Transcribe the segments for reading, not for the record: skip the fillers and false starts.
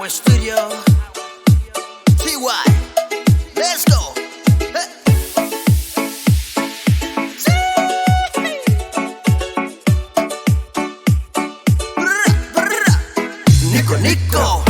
HighWave Studio. TY, let's go. NikoNiko.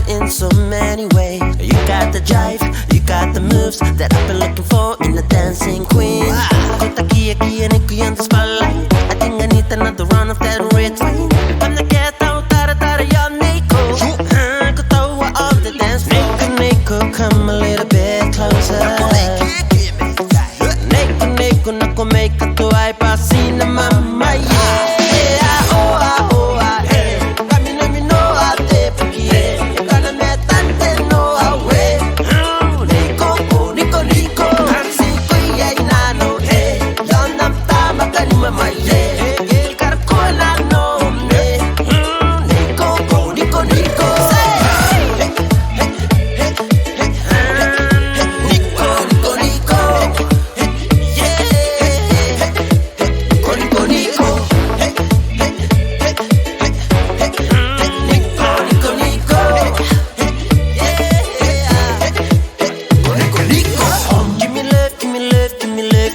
In so many ways, you got the jive, you got the moves that I've been looking for in a dancing queen. Put the Taea Yeeting on the spotlight. I think I need another round of that red wine. I'm not get out, Taea Yeeting. Go throw on the dance floor. NikoNiko, come a little bit closer. NikoNiko, nako make a to I pass in the mama, yeah.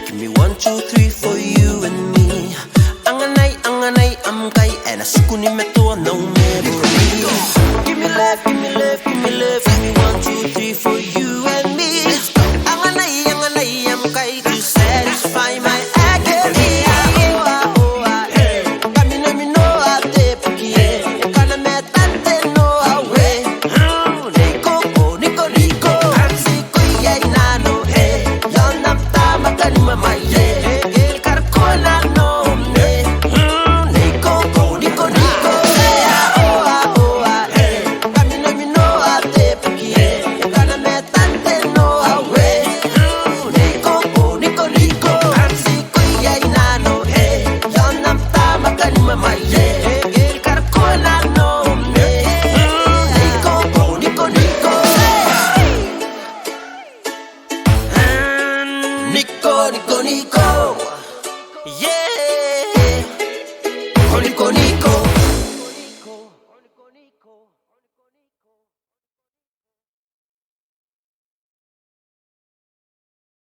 Give me 1, 2, 3 for you and me. Anganay, I'm kay and I sukuni meto no memory. Give me love, give me love, give me love. Give me 1, 2, 3 for you and me. Anganay, I'm kay to satisfy my agony. NikoNiko, yeah. NikoNiko.